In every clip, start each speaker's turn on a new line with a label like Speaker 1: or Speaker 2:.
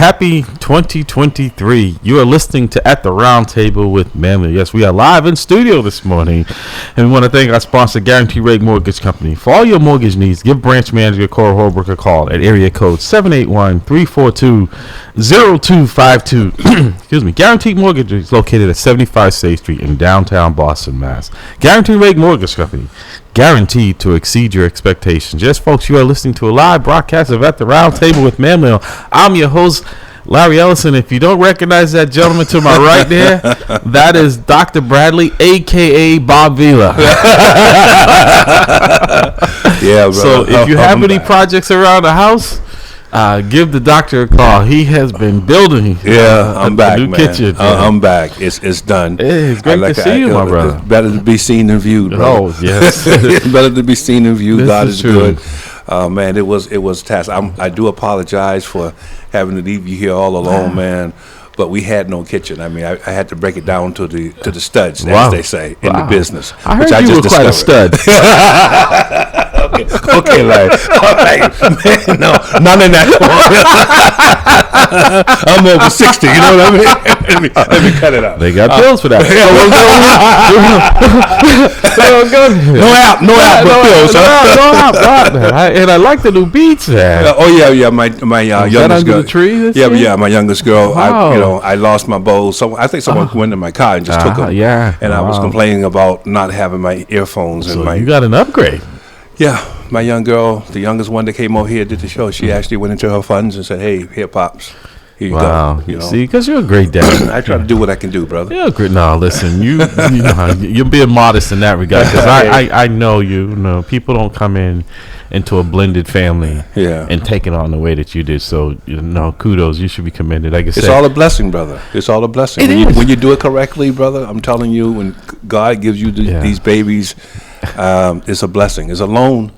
Speaker 1: Happy 2023. You are listening to At the Round Table with Mammy. Yes, we are live in studio this morning. And we want to thank our sponsor, Guarantee Rate Mortgage Company. For all your mortgage needs, give branch manager Cora Holbrook a call at area code 781-342-0252. Excuse me. Guaranteed Mortgage is located at 75 State Street in downtown Boston, Mass. Guarantee Rate Mortgage Company. Guaranteed to exceed your expectations. Yes, folks, you are listening to a live broadcast of At the Round Table with Mamlil. I'm your host, Larry Ellison. If you don't recognize that gentleman to my right there, that is Dr. Bradley, a.k.a. Bob Vila.
Speaker 2: Yeah, bro.
Speaker 1: So if you have any projects around the house, give the doctor a call. He has been building.
Speaker 2: I'm back,
Speaker 1: new
Speaker 2: man.
Speaker 1: kitchen.
Speaker 2: I'm back. It's done.
Speaker 1: It's great to see you, my brother.
Speaker 2: It's better to be seen than viewed, bro.
Speaker 1: Oh, yes.
Speaker 2: It's better to be seen than viewed. God is
Speaker 1: true.
Speaker 2: good. Man, it was task. I do apologize for having to leave you here all alone, man. But we had no kitchen. I mean, I had to break it down to the studs, as they say in the business.
Speaker 1: I heard you were quite a stud.
Speaker 2: Okay, Larry. All right, man, no, none of that. I'm over 60. You know what I mean? Let me cut it out.
Speaker 1: They got bills for that.
Speaker 2: No app, but bills.
Speaker 1: And I like the new beats.
Speaker 2: Yeah. My youngest girl.
Speaker 1: The tree
Speaker 2: Yeah. My youngest girl.
Speaker 1: Wow.
Speaker 2: I lost my bowl. So I think someone went in my car and just took them.
Speaker 1: Yeah.
Speaker 2: And I was complaining about not having my earphones and
Speaker 1: you got an upgrade.
Speaker 2: Yeah, my young girl, the youngest one that came over here did the show. She actually went into her funds and said, "Hey, here, pops, here you go." You know?
Speaker 1: See, because you're a great dad.
Speaker 2: I try to do what I can do, brother.
Speaker 1: You're great. No, listen, you're being modest in that regard. Because I know you know people don't come into a blended family and take it on the way that you did. So kudos. You should be commended. Like I said,
Speaker 2: it's all a blessing, brother. It's all a blessing. When you do it correctly, brother. I'm telling you, when God gives you these babies. It's a blessing. It's a loan,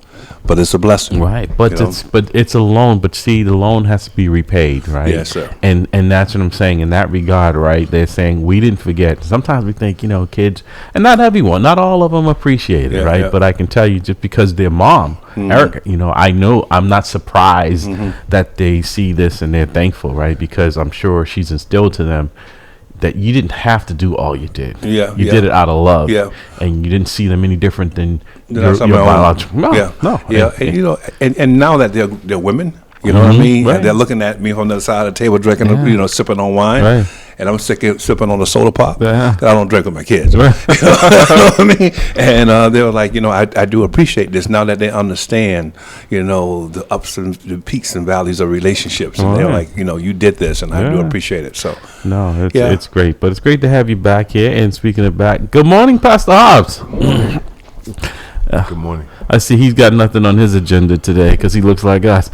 Speaker 2: but it's a blessing.
Speaker 1: Right, but it's a loan. But see, the loan has to be repaid, right?
Speaker 2: Yes, sir.
Speaker 1: And that's what I'm saying in that regard, right? They're saying we didn't forget. Sometimes we think, kids, and not everyone, not all of them appreciate it, right? Yeah. But I can tell you, just because their mom, Erica, I know I'm not surprised that they see this and they're thankful, right? Because I'm sure she's instilled to them that you didn't have to do all you did. You did it out of love. And you didn't see them any different than your biological. No.
Speaker 2: And now that they're women, you know what I mean? Right. They're looking at me on the other side of the table drinking, sipping on wine. Right. And I'm sipping on a soda pop. I don't drink with my kids. Right. You know what I mean? And they were like, I do appreciate this now that they understand, the ups and the peaks and valleys of relationships. And they're like, you did this, and I do appreciate it. So
Speaker 1: no, it's great. But it's great to have you back here. And speaking of back, good morning, Pastor Hobbs.
Speaker 3: Good morning.
Speaker 1: I see he's got nothing on his agenda today because he looks like us.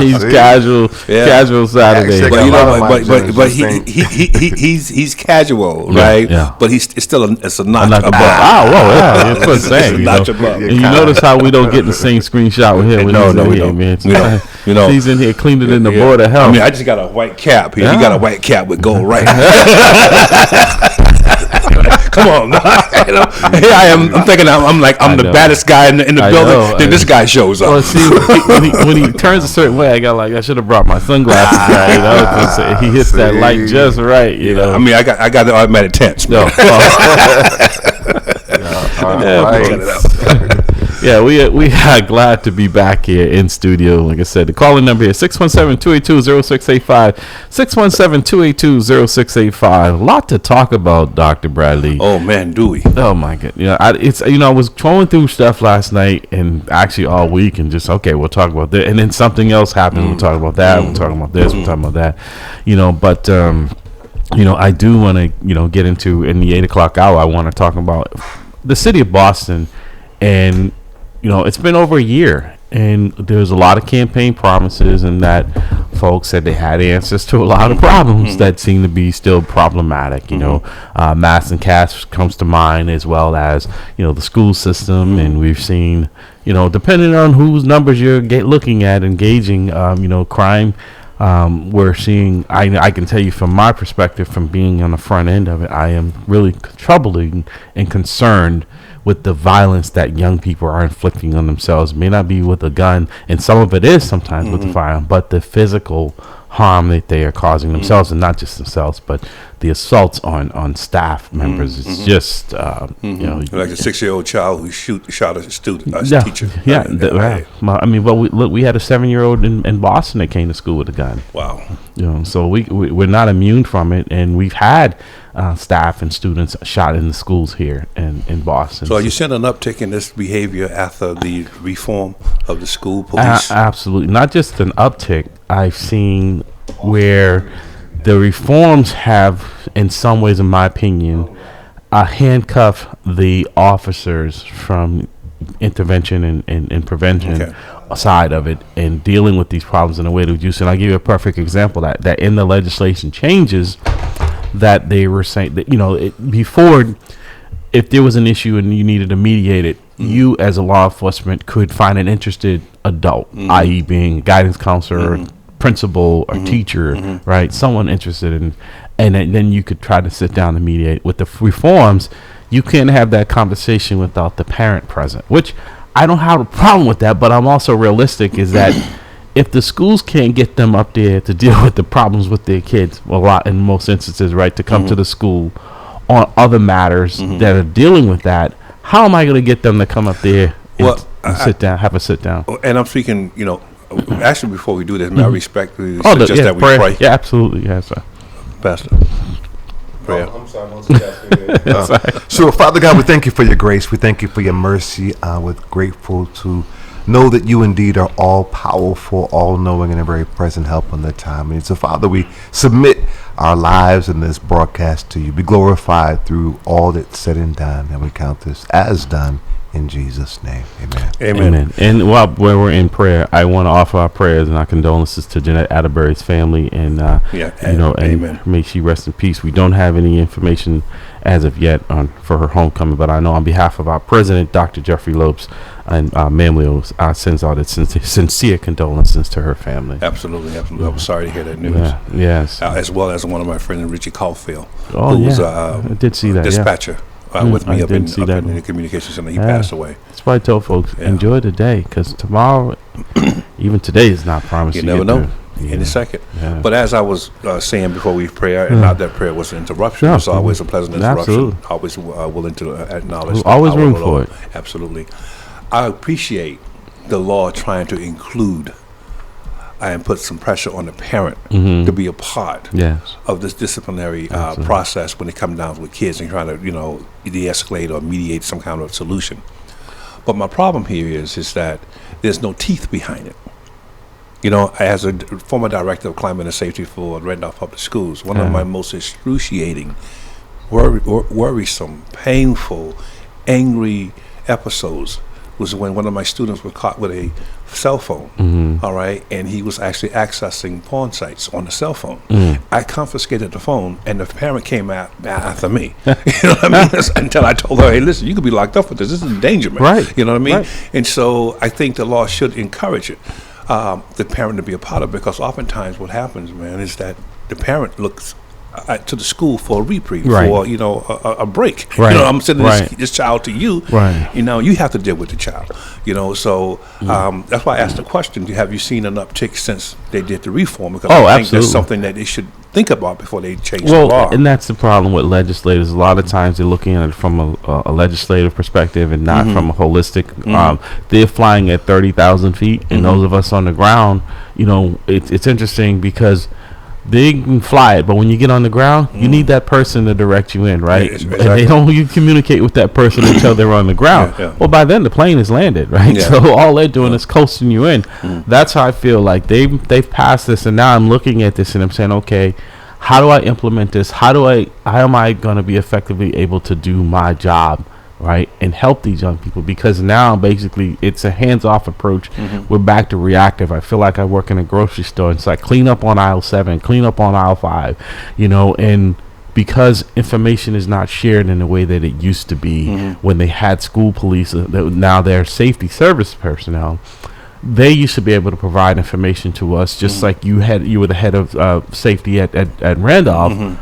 Speaker 1: He's casual Saturday.
Speaker 2: But he's casual, right? Yeah. But it's still a notch above.
Speaker 1: That's what I'm saying.
Speaker 2: It's a notch above.
Speaker 1: And you notice how we don't get in the same screenshot with him. No, we don't. Man. He's in here cleaning in the board of health.
Speaker 2: I mean, I just got a white cap here. He got a white cap with gold right. Come on, here I am. I'm thinking I'm the baddest guy in the building. Then this guy shows up.
Speaker 1: Well, see, when he turns a certain way, I should have brought my sunglasses. Guy, he hits that light just right.
Speaker 2: I mean, I got the automatic tense. No.
Speaker 1: Yeah, we are glad to be back here in studio. Like I said, the calling number here is 617-282-0685. 617-282-0685. A lot to talk about, Dr. Bradley.
Speaker 2: Oh man, do we?
Speaker 1: Oh my God. I was going through stuff last night and actually all week and just we'll talk about that. And then something else happened. We'll talk about that. We'll talk about this. We'll talk about that. But I do want to get into in the 8 o'clock hour. I want to talk about the city of Boston. And it's been over a year, and there's a lot of campaign promises, and that folks said they had answers to a lot of problems that seem to be still problematic. Mass and cash comes to mind, as well as the school system, and we've seen depending on whose numbers you're looking at, engaging crime. We're seeing. I can tell you from my perspective, from being on the front end of it, I am really troubled and concerned with the violence that young people are inflicting on themselves. It may not be with a gun, and some of it is sometimes with the firearm, but the physical harm that they are causing themselves, and not just themselves, but the assaults on staff members is just you know,
Speaker 2: like a 6-year-old child who shot a student, teacher.
Speaker 1: Yeah, I mean, well, we had a 7-year-old in Boston that came to school with a gun.
Speaker 2: Wow.
Speaker 1: You know, so we're not immune from it, and we've had staff and students shot in the schools here in Boston.
Speaker 2: So are you seeing an uptick in this behavior after the reform of the school police?
Speaker 1: Absolutely. Not just an uptick. I've seen where the reforms have, in some ways, in my opinion, handcuff the officers from intervention and prevention side of it, and dealing with these problems in a way to reduce. And I'll give you a perfect example that in the legislation changes that they were saying that, you know, before, if there was an issue and you needed to mediate it, you as a law enforcement could find an interested adult, i.e. being a guidance counselor, principal, or teacher, right? Someone interested in, and then you could try to sit down and mediate. With the reforms, you can't have that conversation without the parent present, which I don't have a problem with that, but I'm also realistic is that if the schools can't get them up there to deal with the problems with their kids, a lot in most instances, right, to come to the school on other matters that are dealing with that, how am I going to get them to come up there and sit down, have a sit down?
Speaker 2: And I'm speaking, you know, actually before we do this, may I respectfully suggest that we pray?
Speaker 1: Yeah, absolutely, yes, sir.
Speaker 2: Pastor. Prayer.
Speaker 3: I'm sorry. So, Father God, we thank you for your grace. We thank you for your mercy. We're grateful to know that you indeed are all powerful, all knowing, and a very present help in the time. And so, Father, we submit our lives in this broadcast to you. Be glorified through all that's said and done, and we count this as done in Jesus' name. Amen.
Speaker 1: Amen. And while we're in prayer, I want to offer our prayers and our condolences to Jeanette Atterbury's family, and and may she rest in peace. We don't have any information as of yet for her homecoming, but I know on behalf of our president, Dr. Jeffrey Lopes, and Mamleo sends out its sincere condolences to her family.
Speaker 2: Absolutely. I was sorry to hear that news.
Speaker 1: Yes.
Speaker 2: As well as one of my friends, Richie Caulfield,
Speaker 1: who was I did see that
Speaker 2: dispatcher. With me up in the communication center. He passed away.
Speaker 1: That's why I told folks, enjoy the day, because tomorrow, even today, is not promised.
Speaker 2: You never know. In a second. Yeah. But as I was saying before we pray, and not that prayer was an interruption, it's always a pleasant interruption.
Speaker 1: Absolutely.
Speaker 2: Always willing to acknowledge.
Speaker 1: Always room for it.
Speaker 2: Absolutely. I appreciate the law trying to include and put some pressure on the parent to be a part of this disciplinary process when it comes down with kids and trying to, you know, de-escalate or mediate some kind of solution. But my problem here is that there's no teeth behind it. You know, as a former director of climate and safety for Randolph Public Schools, one of my most excruciating, worrisome, painful, angry episodes was when one of my students was caught with a cell phone, all right, and he was actually accessing porn sites on the cell phone. I confiscated the phone, and the parent came after me. You know what I mean? Until I told her, hey, listen, you could be locked up with this. This is endangerment.
Speaker 1: Right.
Speaker 2: You know what I mean?
Speaker 1: Right.
Speaker 2: And so I think the law should encourage it, the parent to be a part of it, because oftentimes what happens, man, is that the parent looks to the school for a reprieve, for, you know, a break.
Speaker 1: Right.
Speaker 2: You know, I'm sending this child to you.
Speaker 1: Right.
Speaker 2: You know, you have to deal with the child. You know, so that's why I asked the question: have you seen an uptick since they did the reform? Because I think that's something that they should think about before they change the law.
Speaker 1: And that's the problem with legislators. A lot of times they're looking at it from a legislative perspective and not from a holistic. They're flying at 30,000 feet, and those of us on the ground, you know, it's interesting because they can fly it, but when you get on the ground, you need that person to direct you in, right?
Speaker 2: Exactly.
Speaker 1: And they don't. You communicate with that person until they're on the ground. Well, by then the plane is landed, right? So all they're doing is coasting you in. That's how I feel like they've passed this, and now I'm looking at this and I'm saying, okay, how do I implement this? How am I going to be effectively able to do my job, right, and help these young people? Because now basically it's a hands-off approach. We're back to reactive. I feel like I work in a grocery store. It's like clean up on aisle 7, clean up on aisle 5, you know, and because information is not shared in the way that it used to be when they had school police, now they're safety service personnel. They used to be able to provide information to us, just like you were the head of safety at Randolph.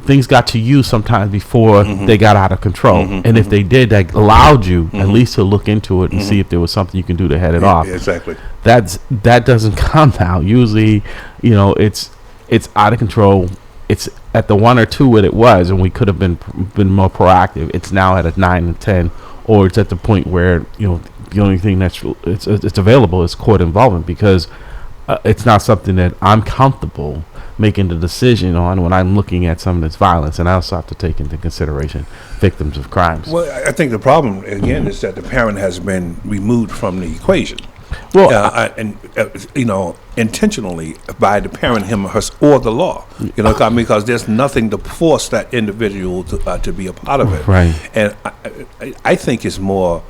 Speaker 1: things got to you sometimes before they got out of control. And if they did, that allowed you at least to look into it and see if there was something you can do to head it off.
Speaker 2: Exactly.
Speaker 1: That doesn't come now. Usually, it's out of control. It's at the 1 or 2 what it was, and we could have been more proactive. It's now at a 9 and 10, or it's at the point where the only thing that's it's available is court involvement, because it's not something that I'm comfortable making the decision on when I'm looking at some of this violence, and I also have to take into consideration victims of crimes.
Speaker 2: Well, I think the problem again is that the parent has been removed from the equation.
Speaker 1: Well,
Speaker 2: Intentionally by the parent, him or her, or the law. Because there's nothing to force that individual to be a part of it.
Speaker 1: Right.
Speaker 2: And I think it's more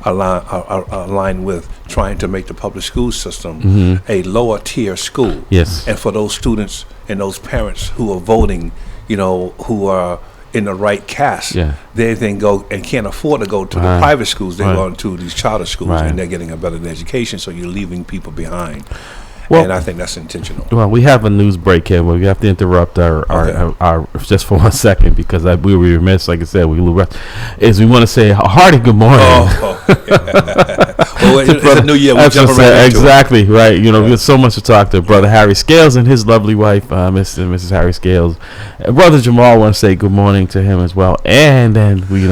Speaker 2: aligned with trying to make the public school system a lower tier school.
Speaker 1: Yes.
Speaker 2: And for those students and those parents who are voting, who are in the right caste, they then go and can't afford to go to the private schools. They go into these charter schools, and they're getting a better education. So you're leaving people behind. Well, and I think that's intentional.
Speaker 1: Well, we have a news break here. We have to interrupt our just for 1 second, because we were remiss. Like I said, we want to say a hearty good morning.
Speaker 2: Well, it's a new year. We'll jump right into
Speaker 1: exactly it. Right. There's so much to talk to Brother Harry Scales and his lovely wife, Mr. and Mrs. Harry Scales. Brother Jamal, want to say good morning to him as well. And then we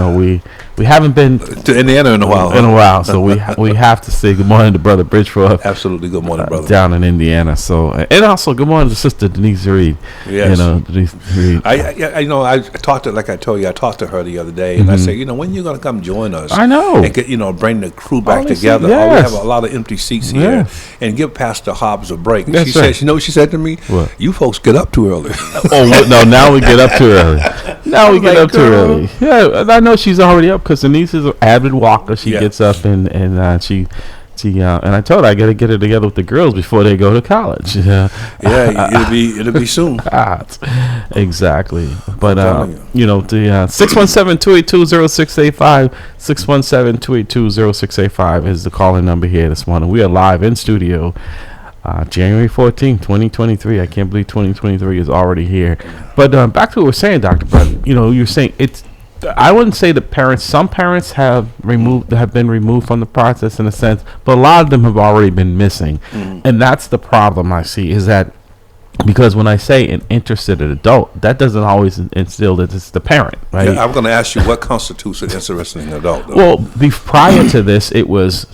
Speaker 1: haven't been
Speaker 2: to Indiana in a while.
Speaker 1: So we have to say good morning to Brother Bridgeforth.
Speaker 2: Absolutely, good morning, brother.
Speaker 1: Down in Indiana. So, and also good morning to Sister Denise Reed.
Speaker 2: Yes.
Speaker 1: Denise Reed.
Speaker 2: I talked to, like I told you, I talked to her the other day, and I said, when you going to come join us?
Speaker 1: I know.
Speaker 2: And get, bring the crew back together.
Speaker 1: Yes.
Speaker 2: We have a lot of empty seats here, and give Pastor Hobbs a break.
Speaker 1: That's
Speaker 2: she said, what she said to me?
Speaker 1: What?
Speaker 2: You folks get up too early.
Speaker 1: No, now we get up too early. Now we get up too early. Yeah, I know she's already up, because Denise is an avid walker. She gets up and she and I told her I got to get her together with the girls before they go to college.
Speaker 2: It'll be soon.
Speaker 1: Exactly. But the 617-282-0685, 617-282-0685 is the calling number here this morning. We are live in studio, January 14th, 2023. I can't believe 2023 is already here. But back to what we're saying, Dr. Brett. You're saying it's. I wouldn't say the parents. Some parents have been removed from the process in a sense, but a lot of them have already been missing, and that's the problem I see. Is that because when I say an interested adult, that doesn't always instill that it's the parent, right?
Speaker 2: Yeah, I'm going to ask you what constitutes an interested adult. Though.
Speaker 1: Well, prior to this, it was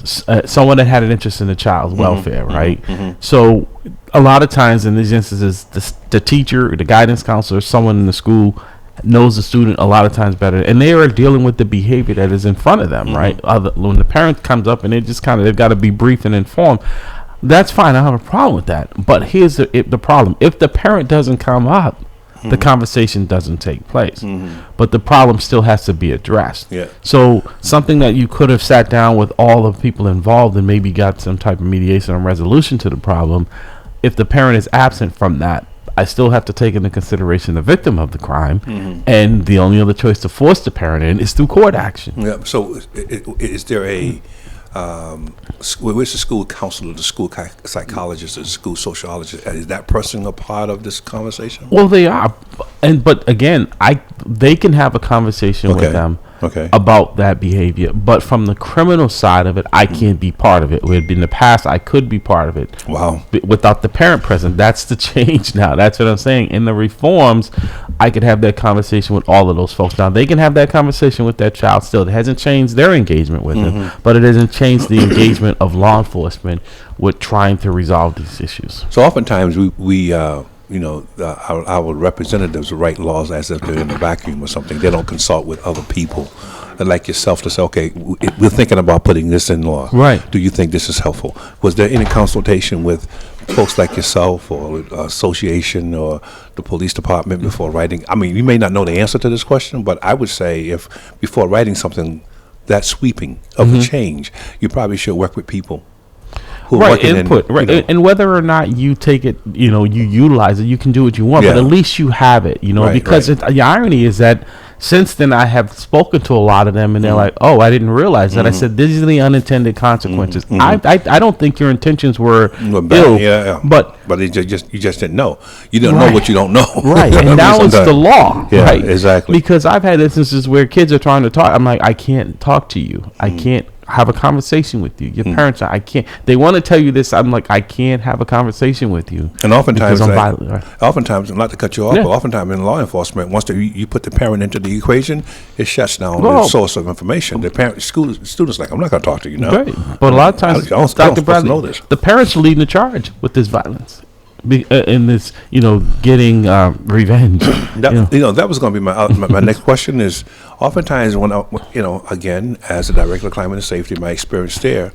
Speaker 1: someone that had an interest in the child's welfare, right? So a lot of times in these instances, the teacher, the guidance counselor, someone in the school knows the student a lot of times better, and they are dealing with the behavior that is in front of them, right? When the parent comes up and they've got to be briefed and informed, that's fine. I don't have a problem with that. But here's the problem: if the parent doesn't come up, the conversation doesn't take place. But the problem still has to be addressed. So something that you could have sat down with all the people involved and maybe got some type of mediation or resolution to the problem. If the parent is absent from that, I still have to take into consideration the victim of the crime, and the only other choice to force the parent in is through court action.
Speaker 2: Yeah. So, is there a where's the school counselor, the school psychologist, the school sociologist? Is that person a part of this conversation?
Speaker 1: Well, they are, but again, they can have a conversation with them. About that behavior, but from the criminal side of it, I can't be part of it. In the past, I could be part of it.
Speaker 2: Wow!
Speaker 1: Without the parent present, that's the change now. That's what I'm saying. In the reforms, I could have that conversation with all of those folks. Now they can have that conversation with that child. Still, it hasn't changed their engagement with them, but it hasn't changed the engagement of law enforcement with trying to resolve these issues.
Speaker 2: So oftentimes we our representatives write laws as if they're in a vacuum or something. They don't consult with other people like yourself to say, okay, we're thinking about putting this in law.
Speaker 1: Right.
Speaker 2: Do you think this is helpful? Was there any consultation with folks like yourself or association or the police department before writing? I mean, you may not know the answer to this question, but I would say if before writing something that sweeping of a change, you probably should work with people who are working
Speaker 1: input,
Speaker 2: in,
Speaker 1: right? And whether or not you take it, you utilize it, you can do what you want, but at least you have it, because the irony is that since then I have spoken to a lot of them, and they're like, "Oh, I didn't realize that." I said, "These are the unintended consequences." I don't think your intentions were ill, but
Speaker 2: you just didn't know. You didn't know what you don't know,
Speaker 1: right? And that was the law, right?
Speaker 2: Exactly.
Speaker 1: Because I've had instances where kids are trying to talk. I'm like, I can't talk to you. I can't have a conversation with you. Your parents I can't. They want to tell you this. I'm like, I can't have a conversation with you.
Speaker 2: And oftentimes, oftentimes, not to cut you off, but oftentimes in law enforcement, once you put the parent into the equation, it shuts down the source of information. The parent, students like, I'm not going to talk to you now.
Speaker 1: Right. But a lot of times, Dr. Bradley, the parents are leading the charge with this violence. In this, getting revenge.
Speaker 2: That was going to be my next question. Is oftentimes when again, as a director of climate and safety, my experience there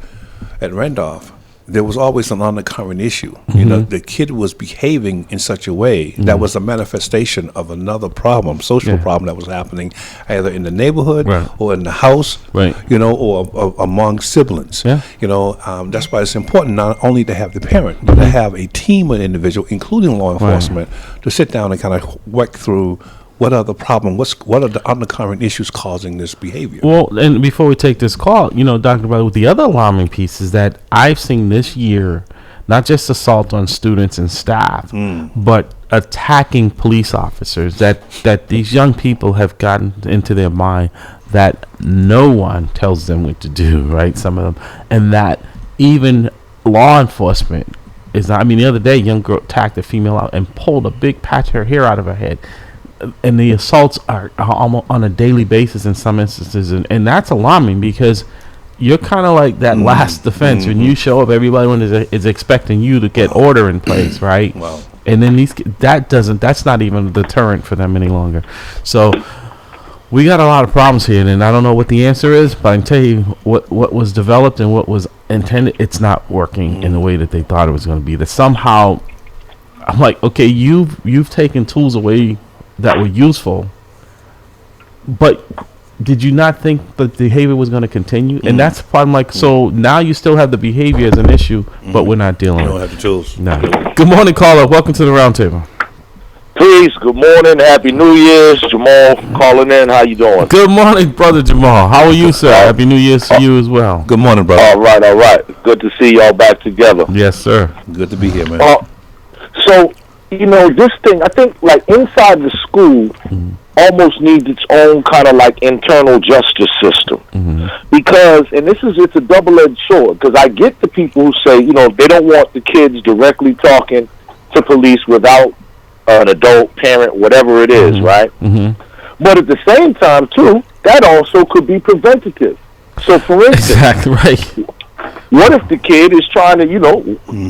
Speaker 2: at Randolph, there was always an undercurrent issue. The kid was behaving in such a way that was a manifestation of another problem, social problem that was happening either in the neighborhood or in the house, or among siblings. That's why it's important not only to have the parent, but to have a team of individuals, including law enforcement, to sit down and kind of work through what are the problem? What are the undercurrent issues causing this behavior?
Speaker 1: Well, and before we take this call, Dr. Bradley, the other alarming piece is that I've seen this year not just assault on students and staff, but attacking police officers. That these young people have gotten into their mind that no one tells them what to do, right? Some of them, and that even law enforcement is not. I mean, the other day, a young girl attacked a female out and pulled a big patch of her hair out of her head. And the assaults are almost on a daily basis in some instances, and that's alarming because you're kind of like that last defense. When you show up, everybody is expecting you to get order in place, right?
Speaker 2: Wow.
Speaker 1: And then that's not even a deterrent for them any longer. So we got a lot of problems here, and I don't know what the answer is, but I can tell you what was developed and what was intended. It's not working in the way that they thought it was going to be. That somehow, I'm like, okay, you've taken tools away that were useful, but did you not think that the behavior was going to continue? And that's the problem. Like, so now you still have the behavior as an issue, but we're not dealing with it.
Speaker 2: You don't have the tools.
Speaker 1: No. Good morning, caller. Welcome to the roundtable.
Speaker 4: Peace. Good morning. Happy New Year's. Jamal calling in. How you doing?
Speaker 1: Good morning, brother Jamal. How are you, sir? Happy New Year's to you as well.
Speaker 2: Good morning, brother.
Speaker 4: All right. Good to see y'all back together.
Speaker 1: Yes, sir.
Speaker 2: Good to be here, man.
Speaker 4: So, this thing, I think, like, inside the school almost needs its own kind of, like, internal justice system. Because, and it's a double-edged sword, because I get the people who say, they don't want the kids directly talking to police without an adult, parent, whatever it is, right? But at the same time, too, that also could be preventative. So, for instance,
Speaker 1: exactly right.
Speaker 4: What if the kid is trying to,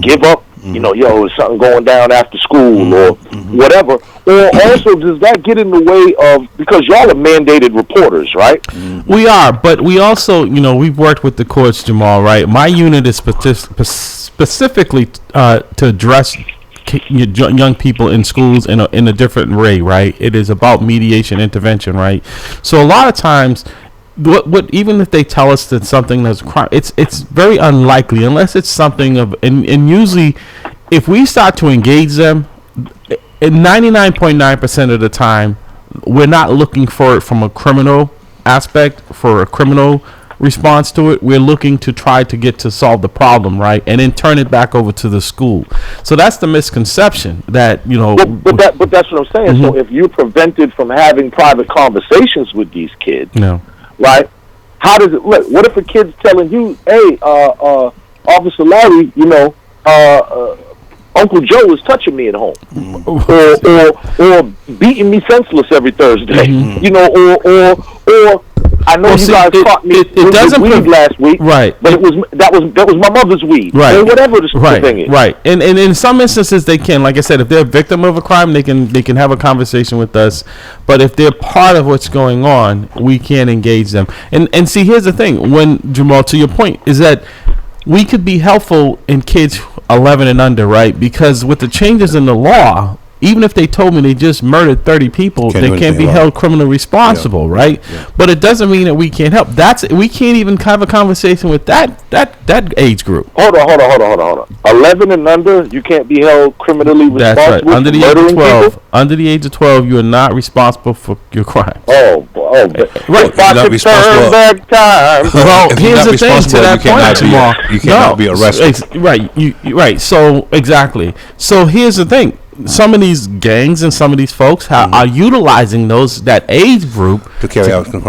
Speaker 4: give up, there's something going down after school or whatever? Or also, does that get in the way of, because y'all are mandated reporters, right?
Speaker 1: We are, but we also, we've worked with the courts, Jamal, right? My unit is specifically to address young people in schools in a different way, right? It is about mediation intervention, right? So a lot of times, what even if they tell us that something that's crime, it's very unlikely unless it's something of and usually if we start to engage them, 99.9% of the time we're not looking for it from a criminal aspect, for a criminal response to it. We're looking to try to get to solve the problem, right, and then turn it back over to the school. So that's the misconception that
Speaker 4: But that's what I'm saying. So if you're prevented from having private conversations with these kids, right? How does it look? What if a kid's telling you, "Hey, Officer Larry, Uncle Joe is touching me at home, or beating me senseless every Thursday, or I know you guys caught me with weed last week,
Speaker 1: right?
Speaker 4: But that was my mother's weed,
Speaker 1: right?
Speaker 4: Or whatever the thing is,
Speaker 1: right? And in some instances they can, like I said, if they're a victim of a crime, they can have a conversation with us. But if they're part of what's going on, we can't engage them. And see, here's the thing: when Jamal, to your point, is that we could be helpful in kids 11 and under, right? Because with the changes in the law, even if they told me they just murdered 30 people, they can't be held criminally responsible, right? Yeah. But it doesn't mean that we can't help. We can't even have a conversation with that age group.
Speaker 4: Hold on. 11 and under, you can't be held criminally responsible.
Speaker 1: That's right. Under the age of 12,
Speaker 4: people?
Speaker 1: Under the age of 12, you are not responsible for your crimes.
Speaker 4: Right. If I could turn back time.
Speaker 1: Well, here's the thing to that point, Jamal.
Speaker 2: You cannot be arrested.
Speaker 1: Right. So exactly. So here's the thing. Some of these gangs and some of these folks are utilizing that age group
Speaker 2: to carry out the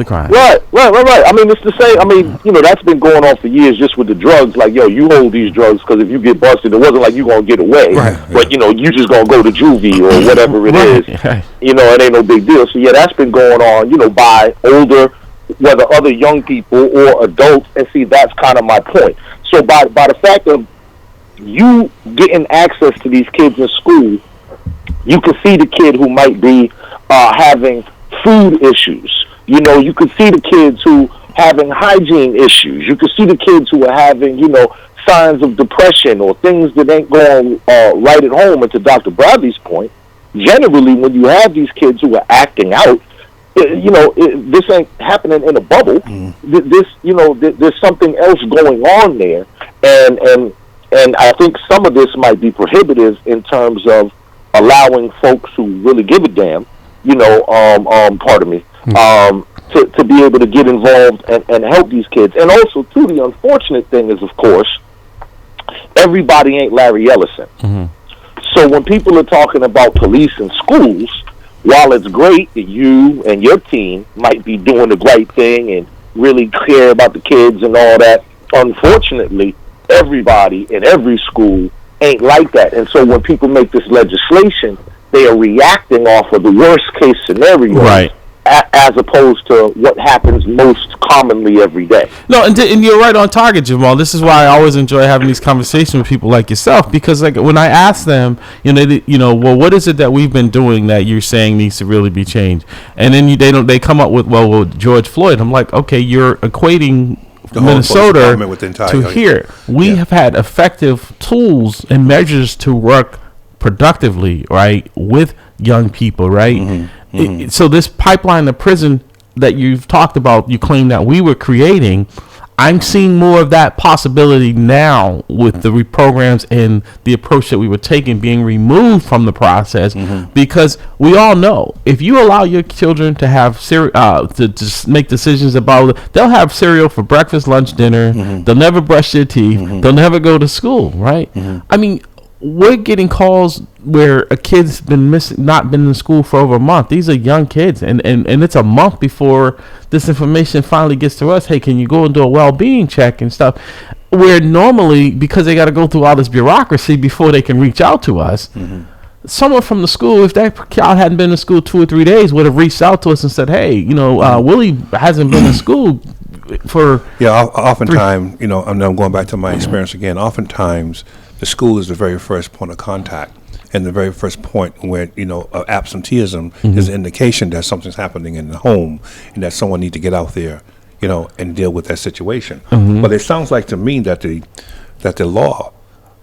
Speaker 2: crime.
Speaker 4: Right. I mean, it's the same. I mean, that's been going on for years just with the drugs. Like, you hold these drugs because if you get busted, it wasn't like you going to get away. Right. But, you just going to go to juvie or whatever it is. Right. It ain't no big deal. So, yeah, that's been going on, by older, whether other young people or adults. And see, that's kind of my point. So by the fact of you getting access to these kids in school, you can see the kid who might be having food issues. You can see the kids who having hygiene issues. You can see the kids who are having, signs of depression or things that ain't going right at home. And to Dr. Bradley's point, generally when you have these kids who are acting out, this ain't happening in a bubble. There's something else going on there, and I think some of this might be prohibitive in terms of allowing folks who really give a damn, to be able to get involved and help these kids. And also, too, the unfortunate thing is, of course, everybody ain't Larry Ellison. Mm-hmm. So when people are talking about police in schools, while it's great that you and your team might be doing the right thing and really care about the kids and all that, unfortunately, everybody in every school ain't like that. And so when people make this legislation, they are reacting off of the worst case scenario, right, as opposed to what happens most commonly every day.
Speaker 1: No, and you're right on target, Jamal. This is why I always enjoy having these conversations with people like yourself, because like when I ask them, well, what is it that we've been doing that you're saying needs to really be changed? And then they come up with, well, George Floyd. I'm like, okay, you're equating Minnesota to here. We have had effective tools and measures to work productively, right, with young people, right? Mm-hmm. So this pipeline to prison that you've talked about, you claim that we were creating, I'm seeing more of that possibility now with the reprograms and the approach that we were taking being removed from the process, because we all know if you allow your children to have to just make decisions about, they'll have cereal for breakfast, lunch, dinner. They'll never brush their teeth. They'll never go to school, right? I mean, we're getting calls where a kid's not been in school for over a month. These are young kids, and it's a month before this information finally gets to us. Hey, can you go and do a well-being check and stuff? Where normally, because they got to go through all this bureaucracy before they can reach out to us, someone from the school, if that child hadn't been in school 2 or 3 days, would have reached out to us and said, hey, Willie hasn't been in school for...
Speaker 2: Yeah, oftentimes, I'm going back to my experience again, oftentimes the school is the very first point of contact and the very first point where, absenteeism is an indication that something's happening in the home and that someone needs to get out there, and deal with that situation. But it sounds like to me that the law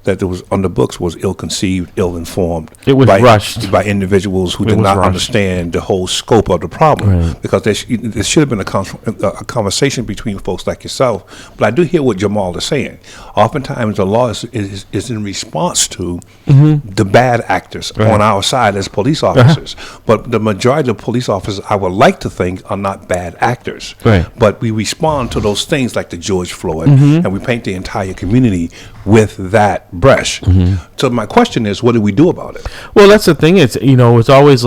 Speaker 2: that was on the books was ill-conceived, ill-informed.
Speaker 1: It was rushed
Speaker 2: by individuals who did not understand the whole scope of the problem. Because there should have been a conversation between folks like yourself. But I do hear what Jamal is saying. Oftentimes the law is in response to the bad actors on our side as police officers. But the majority of police officers, I would like to think, are not bad actors. But we respond to those things like the George Floyd, and we paint the entire community with that brush. So my question is, what do we do about it?
Speaker 1: Well, that's the thing. It's it's always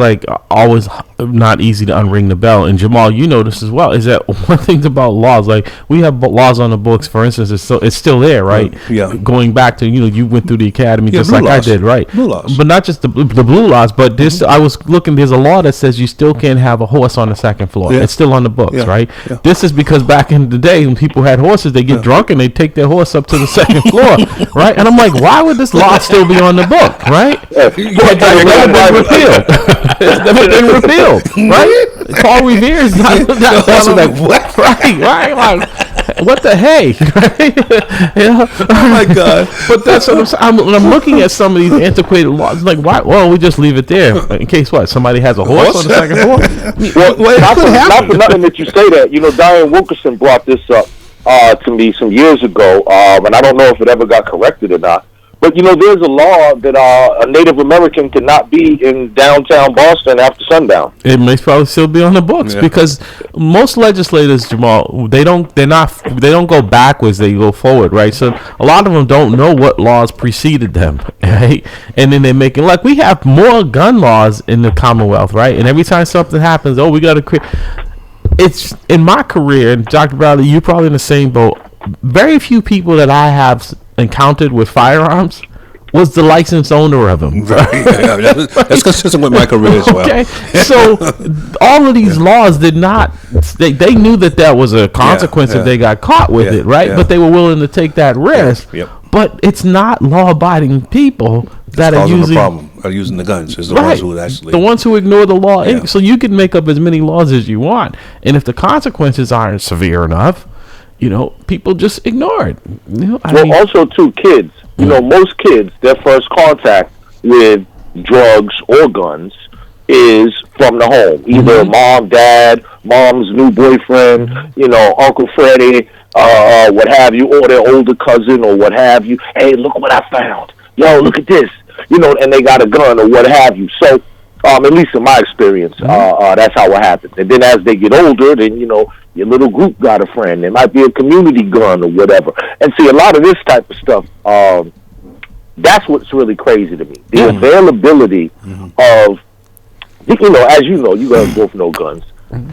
Speaker 1: not easy to unring the bell. And Jamal, you know this as well. Is that one thing about laws? Like we have laws on the books. For instance, it's still there, right?
Speaker 2: Yeah.
Speaker 1: Going back to you went through the academy just like
Speaker 2: laws.
Speaker 1: I did, right?
Speaker 2: Blue laws.
Speaker 1: But not just the blue laws. But this, I was looking. There's a law that says you still can't have a horse on the second floor. It's still on the books, right? This is because back in the day when people had horses, they get drunk and they take their horse up to the second floor, right? And I'm like, why would this law still be on the book, right? It's never been repealed. It's never been repealed, right? Paul Revere is not like what? Right. Like, what the hey?
Speaker 2: Oh my God!
Speaker 1: But that's what I'm saying. I'm looking at some of these antiquated laws. Like, why? Well, we just leave it there in case what? Somebody has a horse on the second floor.
Speaker 4: Not for nothing that you say that. Diane Wilkerson brought this up to me some years ago, and I don't know if it ever got corrected or not. But, there's a law that a Native American cannot be in downtown Boston after sundown.
Speaker 1: It may probably still be on the books because most legislators, Jamal, they don't go backwards, they go forward, right? So a lot of them don't know what laws preceded them, right? And then they're making, like, we have more gun laws in the Commonwealth, right? And every time something happens, we got to create. It's in my career, and Dr. Bradley, you're probably in the same boat. Very few people that I have encountered with firearms was the licensed owner of them.
Speaker 2: Right. That's consistent with my career as well.
Speaker 1: Okay, so all of these laws did not. They knew that was a consequence if they got caught with it, right? But they were willing to take that risk.
Speaker 2: Yep.
Speaker 1: But it's not law-abiding people that are usually
Speaker 2: the problem. Are using the guns. Is the ones who actually
Speaker 1: the ones who ignore the law. Yeah. So you can make up as many laws as you want, and if the consequences aren't severe enough, people just ignore it.
Speaker 4: Also, too, kids. Most kids, their first contact with drugs or guns is from the home. Either mom, dad, mom's new boyfriend, Uncle Freddie, what have you, or their older cousin or what have you. Hey, look what I found. Yo, look at this. And they got a gun or what have you. So, at least in my experience, that's how it happens. And then as they get older, then, your little group got a friend. There might be a community gun or whatever. And see, a lot of this type of stuff, that's what's really crazy to me. The availability of, as you guys both know guns.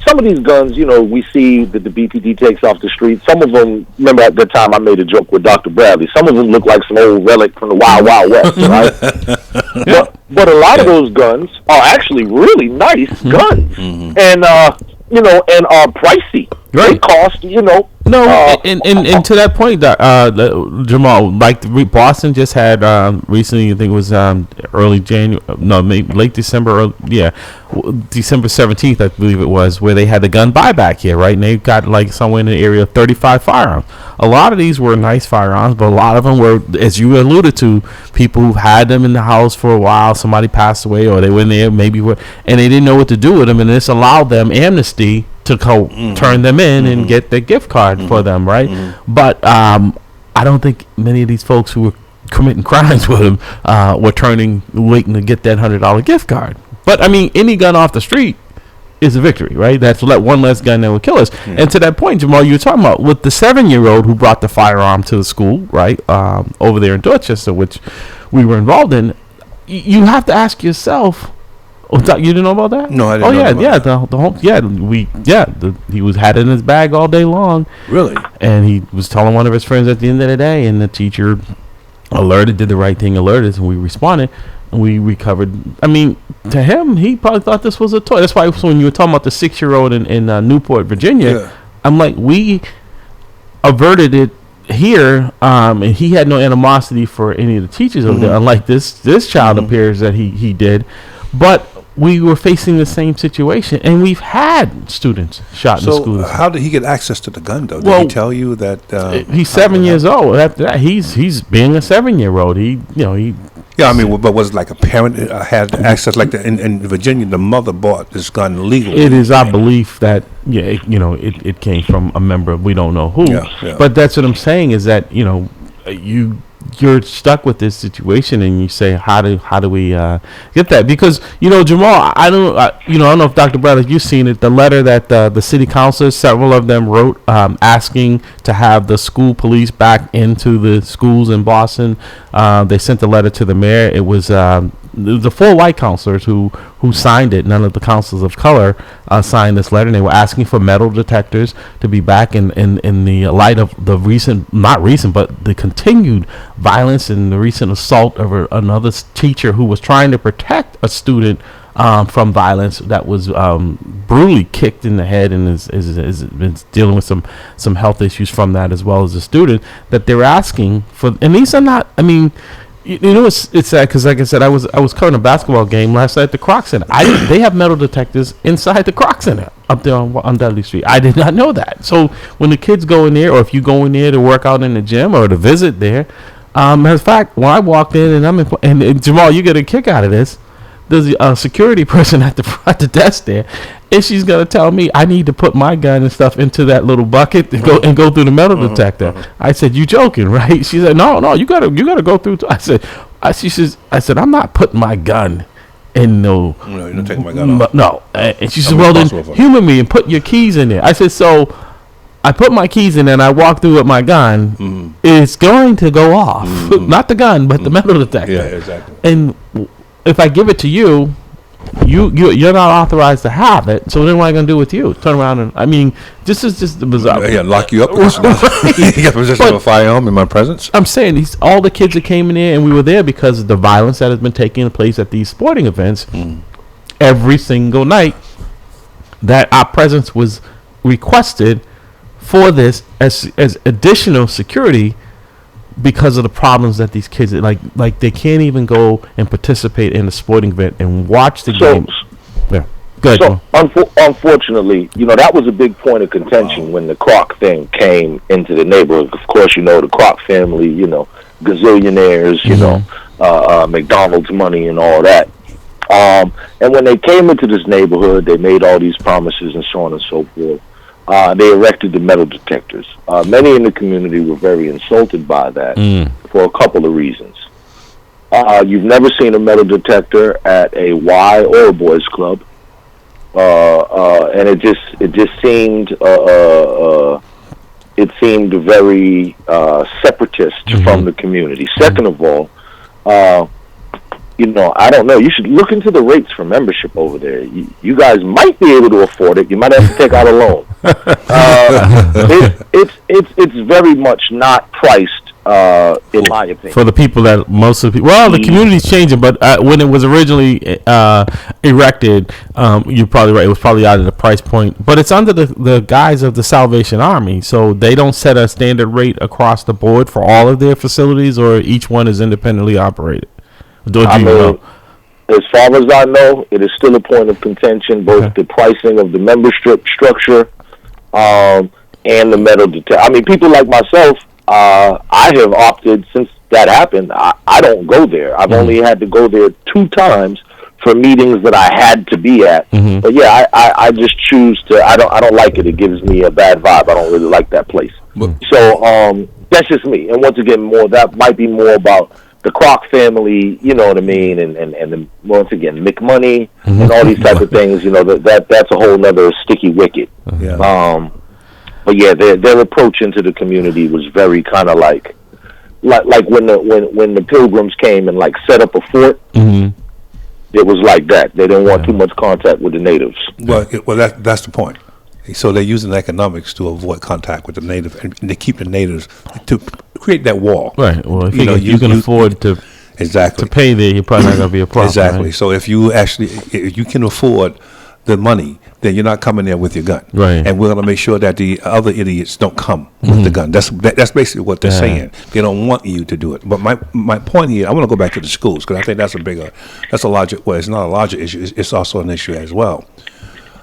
Speaker 4: Some of these guns, we see that the BPD takes off the street. Some of them, remember at the time I made a joke with Dr. Bradley, some of them look like some old relic from the Wild Wild West, right? But a lot of those guns are actually really nice guns. And, and are pricey. Right. They cost,
Speaker 1: and to that point, Jamal, like Boston just had recently, I think it was early January, maybe late December, December 17th, I believe it was, where they had the gun buyback here, right? And they got like somewhere in the area of 35 firearms. A lot of these were nice firearms, but a lot of them were, as you alluded to, people who've had them in the house for a while, somebody passed away, or they were in there, and they didn't know what to do with them, and this allowed them amnesty to turn them in and get their gift card for them, right? But I don't think many of these folks who were committing crimes with them were waiting to get that $100 gift card. But I mean, any gun off the street is a victory, right? That's one less gun that will kill us. And to that point, Jamal, you were talking about with the 7-year-old who brought the firearm to the school, right, over there in Dorchester, which we were involved in. You have to ask yourself. Oh, you didn't know about that?
Speaker 2: No, I didn't.
Speaker 1: He had it in his bag all day long.
Speaker 2: Really?
Speaker 1: And he was telling one of his friends at the end of the day, and the teacher did the right thing, alerted, and we responded, and we recovered. I mean, to him, he probably thought this was a toy. That's why when you were talking about the 6-year-old in Newport, Virginia, I'm like, we averted it here, and he had no animosity for any of the teachers over there, unlike this child appears that he did. But we were facing the same situation, and we've had students shot in school.
Speaker 2: So how did he get access to the gun, though? Did he tell you that
Speaker 1: he's 7 years old? After that, he's being a 7-year-old.
Speaker 2: Yeah, I mean, but was it like a parent had access? Like in Virginia, the mother bought this gun legally.
Speaker 1: It is our belief that it came from a member. We don't know who.
Speaker 2: Yeah.
Speaker 1: But that's what I'm saying is that you're stuck with this situation, and you say, how do we get that? Because Jamal, I don't know if Dr. Bradley, you've seen it, the letter that the city councilors, several of them wrote, asking to have the school police back into the schools in Boston. They sent a letter to the mayor. It was the 4 white counselors who signed it. None of the counselors of color signed this letter, and they were asking for metal detectors to be back in the light of the the continued violence and the recent assault of another teacher who was trying to protect a student from violence that was brutally kicked in the head and is been dealing with some health issues from that, as well as the student that they're asking for. And these are not, I mean, You know, it's sad because, like I said, I was covering a basketball game last night at the Croc Center. They have metal detectors inside the Croc Center up there on Dudley Street. I did not know that. So when the kids go in there, or if you go in there to work out in the gym or to visit there, matter of fact, when I walked in and Jamal, you get a kick out of this. There's a security person at the desk there, and she's gonna tell me I need to put my gun and stuff into that little bucket and go through the metal detector. I said, "You joking, right?" She said, "No, you gotta go through." I said, "I'm not putting my gun in no.
Speaker 2: No, you're not taking my gun off.
Speaker 1: No." And she said, "Well, then humor me and put your keys in there." I said, "So." I put my keys in and I walk through with my gun. It's going to go off, not the gun, but the metal detector.
Speaker 2: Yeah, exactly.
Speaker 1: And if I give it to you, you're not authorized to have it. So then what am I going to do with you? Turn around and this is just bizarre.
Speaker 2: Yeah, lock you up. You got possession of a firearm in my presence.
Speaker 1: I'm saying all the kids that came in there, and we were there because of the violence that has been taking place at these sporting events. Every single night, that our presence was requested for this as additional security because of the problems that these kids like they can't even go and participate in a sporting event and watch the game. Yeah, good.
Speaker 4: So unfortunately, that was a big point of contention when the Croc thing came into the neighborhood. Of course, the Croc family, gazillionaires, McDonald's money and all that. And when they came into this neighborhood, they made all these promises and so on and so forth. They erected the metal detectors. Many in the community were very insulted by that for a couple of reasons. You've never seen a metal detector at a Y or a boys club, and it just seemed very separatist from the community. Second of all, I don't know. You should look into the rates for membership over there. You guys might be able to afford it. You might have to take out a loan. It's very much not priced, in my opinion.
Speaker 1: For the people that most of the people, the community's changing, but when it was originally erected, you're probably right. It was probably out of the price point, but it's under the guise of the Salvation Army, so they don't set a standard rate across the board for all of their facilities, or each one is independently operated.
Speaker 4: As far as I know, it is still a point of contention, both the pricing of the membership structure and the metal detector. People like myself, I have opted, since that happened, I don't go there. I've only had to go there 2 times for meetings that I had to be at. But yeah, I just choose to. I don't like it. It gives me a bad vibe. I don't really like that place. So that's just me. And once again, that might be more about the Croc family, you know what I mean, and once again, McMoney and all these type of things. That's a whole nother sticky wicket.
Speaker 2: Yeah.
Speaker 4: But yeah, their approach into the community was very kind of like when the Pilgrims came and set up a fort. It was like that. They didn't want too much contact with the natives.
Speaker 2: Well, that's the point. So they're using economics to avoid contact with the natives, and they keep the natives to create that wall.
Speaker 1: Right. Well, if you can afford to pay there, you're probably not going to be a problem.
Speaker 2: Exactly.
Speaker 1: Right?
Speaker 2: So if you can afford the money, then you're not coming there with your gun.
Speaker 1: Right.
Speaker 2: And we're going to make sure that the other idiots don't come with the gun. That's basically what they're saying. They don't want you to do it. But my point here, I want to go back to the schools, because I think that's a larger. Well, it's not a larger issue. It's also an issue as well.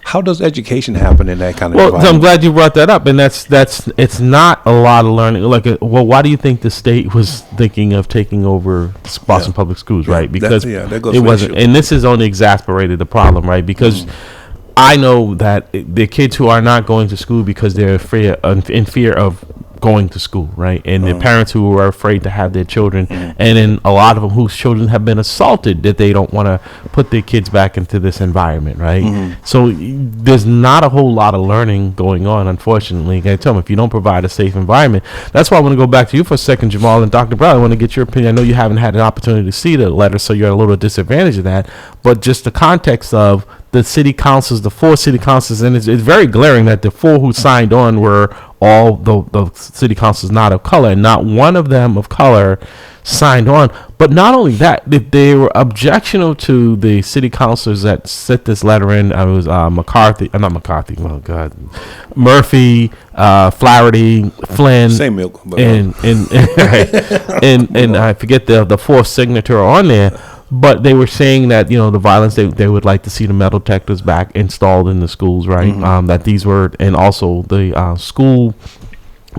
Speaker 2: How does education happen in that kind of environment?
Speaker 1: So I'm glad you brought that up, and it's not a lot of learning. Why do you think the state was thinking of taking over Boston Public Schools, right? Because it wasn't, and this has only exacerbated the problem, right? Because I know that the kids who are not going to school because they're in fear of going to school, right? And the parents who are afraid to have their children, and then a lot of them whose children have been assaulted, that they don't want to put their kids back into this environment, right? So there's not a whole lot of learning going on, unfortunately. I tell them, if you don't provide a safe environment, that's why I want to go back to you for a second, Jamal and Dr. Brown. I want to get your opinion. I know you haven't had an opportunity to see the letter, so you're at a little disadvantage of that, but just the context of the city councils, the 4 city councils, and it's very glaring that the 4 who signed on were all the city councils not of color, and not one of them of color signed on. But not only that, they were objectionable to the city councilors that sent this letter in. I was not McCarthy. Oh God, Murphy, Flaherty, Flynn,
Speaker 2: same milk, but
Speaker 1: and I forget the fourth signature on there. But they were saying that, the violence, they would like to see the metal detectors back installed in the schools, right? Mm-hmm. That these were, and also the school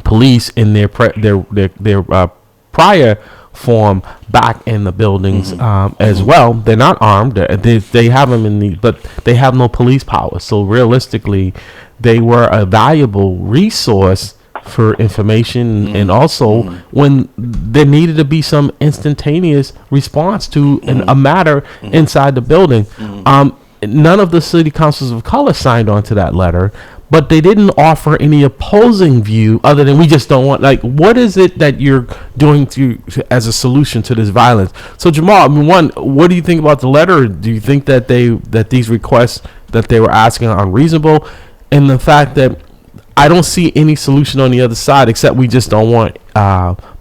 Speaker 1: police in their prior form back in the buildings as well. They're not armed. They have them but they have no police power. So realistically, they were a valuable resource for information, and also when there needed to be some instantaneous response to a matter inside the building. None of the city councils of color signed on to that letter, but they didn't offer any opposing view other than we just don't want, what is it that you're doing as a solution to this violence? So Jamal, I mean, one, what do you think about the letter? Do you think that these requests that they were asking are unreasonable? And the fact that I don't see any solution on the other side except we just don't want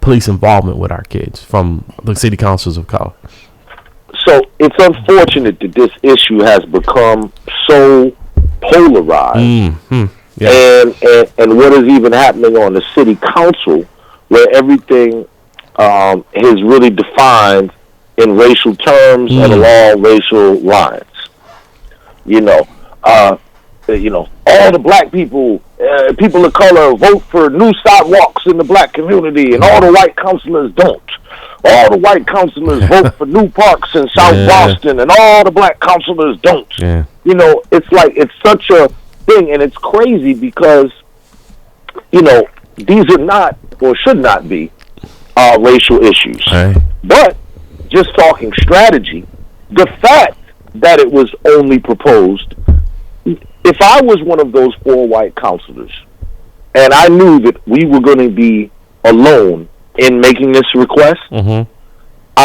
Speaker 1: police involvement with our kids from the city councils of color.
Speaker 4: So it's unfortunate that this issue has become so polarized, yeah. and what is even happening on the city council, where everything is really defined in racial terms and along racial lines. All the black people, people of color, vote for new sidewalks in the black community, and all the white councilors don't. All the white councilors vote for new parks in South Boston, and all the black councilors don't. Yeah. It's such a thing, and it's crazy because, these are not or should not be racial issues. Right. But just talking strategy, the fact that it was only proposed, if I was one of those 4 white councilors and I knew that we were going to be alone in making this request, I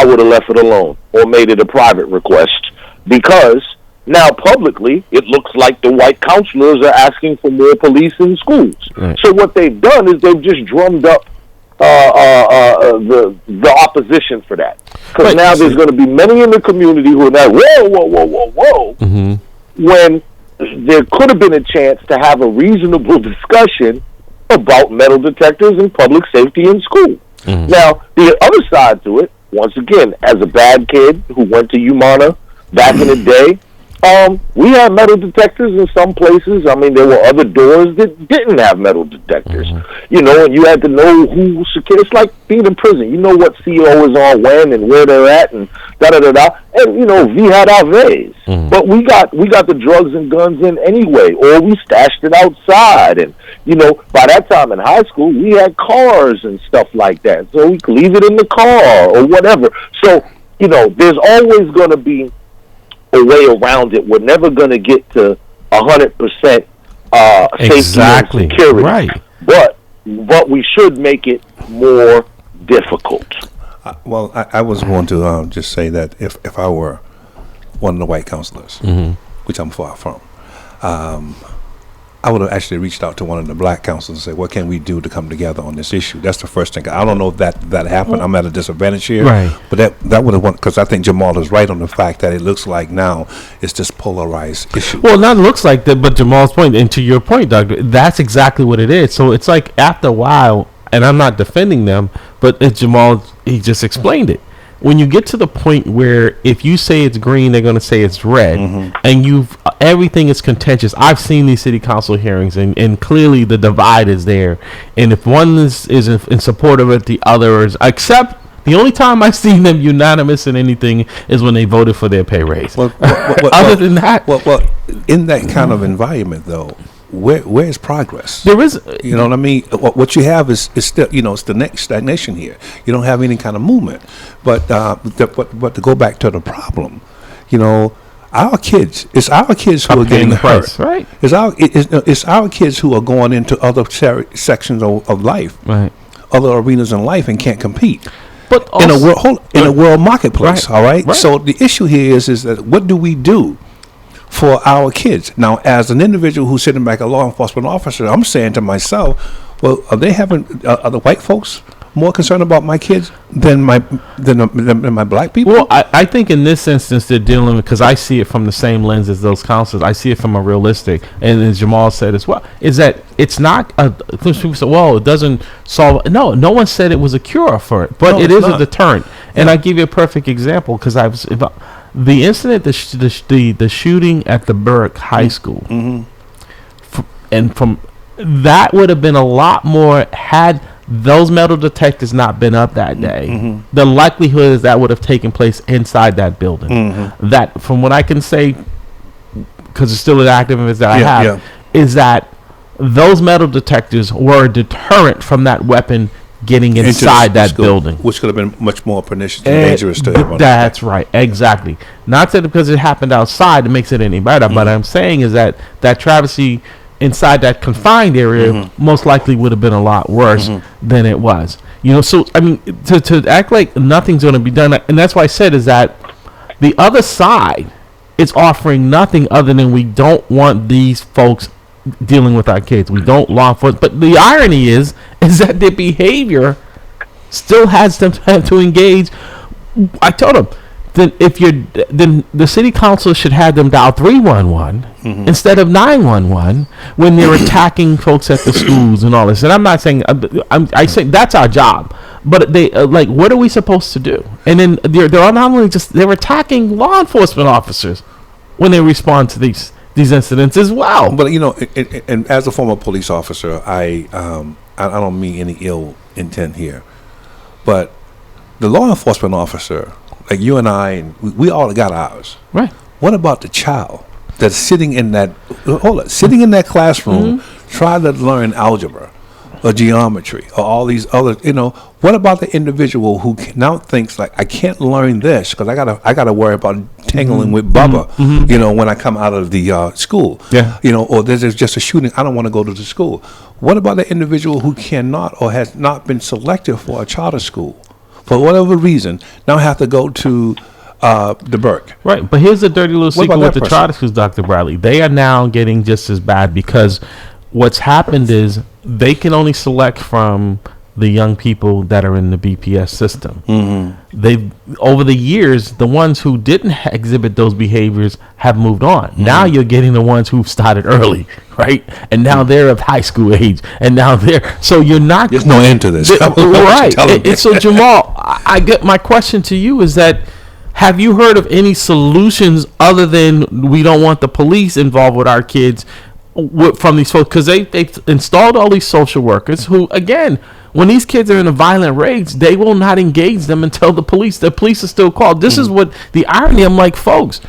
Speaker 4: would have left it alone or made it a private request, because now publicly it looks like the white councilors are asking for more police in schools. Right. So what they've done is they've just drummed up the opposition for that, because now there's going to be many in the community who are like, whoa, when there could have been a chance to have a reasonable discussion about metal detectors and public safety in school. Now, the other side to it, once again, as a bad kid who went to UMANA back in the day, we had metal detectors in some places. I mean, there were other doors that didn't have metal detectors. And you had to know who secure. It's like being in prison. You know what CO is on when and where they're at, and da-da-da-da. And, we had our ways. But we got the drugs and guns in anyway, or we stashed it outside. And, by that time in high school, we had cars and stuff like that. So we could leave it in the car or whatever. So, there's always going to be a way around it. We're never going to get to 100% safety and security. Right. But we should make it more difficult.
Speaker 2: I was going to just say that if I were one of the white counselors, which I'm far from, I would have actually reached out to one of the black counselors and said, what can we do to come together on this issue? That's the first thing. I don't know if that happened. I'm at a disadvantage here. Right. But that would have won, because I think Jamal is right on the fact that it looks like now it's this polarized issue.
Speaker 1: Well, not looks like that, but Jamal's point, and to your point, Doctor, that's exactly what it is. So it's like after a while, and I'm not defending them, but Jamal, he just explained it. When you get to the point where if you say it's green, they're going to say it's red, and everything is contentious. I've seen these city council hearings, and clearly the divide is there. And if one is in support of it, the other is. Except the only time I've seen them unanimous in anything is when they voted for their pay raise. Other than that,
Speaker 2: in that kind of environment, though, where's progress?
Speaker 1: There is,
Speaker 2: you know what I mean. What you have is still, it's the next stagnation here. You don't have any kind of movement. But to go back to the problem, our kids, it's our kids who are getting hurt. Right. It's our kids who are going into other sections of life, right, other arenas in life, and can't compete. But also, in a world marketplace, right, all right? So the issue here is that what do we do for our kids? Now, as an individual who's sitting back, a law enforcement officer, I'm saying to myself, well, are the white folks more concerned about my kids than my black people?
Speaker 1: Well, I think in this instance they're dealing with, because I see it from the same lens as those counselors. I see it from a realistic, and as Jamal said as well, is that it's not a. People say, well, it doesn't solve. No one said it was a cure for it, but it is not a deterrent. And I give you a perfect example, because the incident, the shooting at the Burke High School, and from that would have been a lot more had those metal detectors not been up that day. The likelihood is that would have taken place inside that building. That, from what I can say, because it's still an active evidence that I have, is that those metal detectors were a deterrent from that weapon getting inside that building,
Speaker 2: which could have been much more pernicious and dangerous to everyone.
Speaker 1: That's right, exactly. Not that because it happened outside it makes it any better, but I'm saying is that travesty inside that confined area most likely would have been a lot worse than it was. So I mean, to act like nothing's going to be done, and that's why I said is that the other side is offering nothing other than we don't want these folks dealing with our kids. We don't law enforcement. But the irony is that their behavior still has them to engage. I told them, then the city council should have them dial 311 instead of 911 when they're attacking folks at the schools and all this. And I'm not saying I say that's our job, but they what are we supposed to do? And then they're not only they're attacking law enforcement officers when they respond to these incidents as well.
Speaker 2: But and as a former police officer, I don't mean any ill intent here, but the law enforcement officer, like you and I, and we all got ours.
Speaker 1: Right. What
Speaker 2: about the child that's sitting in that classroom, trying to learn algebra or geometry or all these other, what about the individual who now thinks like, I can't learn this because I gotta worry about tangling with Bubba, when I come out of the school, or there's just a shooting, I don't want to go to the school. What about the individual who cannot or has not been selected for a charter school for whatever reason, now have to go to the Burke?
Speaker 1: Right, but here's the dirty little secret with the charter schools, Dr. Bradley. They are now getting just as bad because what's happened is they can only select from the young people that are in the BPS system. They've, over the years, the ones who didn't exhibit those behaviors have moved on. Now you're getting the ones who started early, right? And now they're of high school age, and now so you're not.
Speaker 2: There's no end to this,
Speaker 1: right? And so Jamal, I get my question to you is that, have you heard of any solutions other than we don't want the police involved with our kids from these folks? Because they've installed all these social workers who, again, when these kids are in a violent rage, they will not engage them until the police are still called. This is what the irony. I'm like, folks,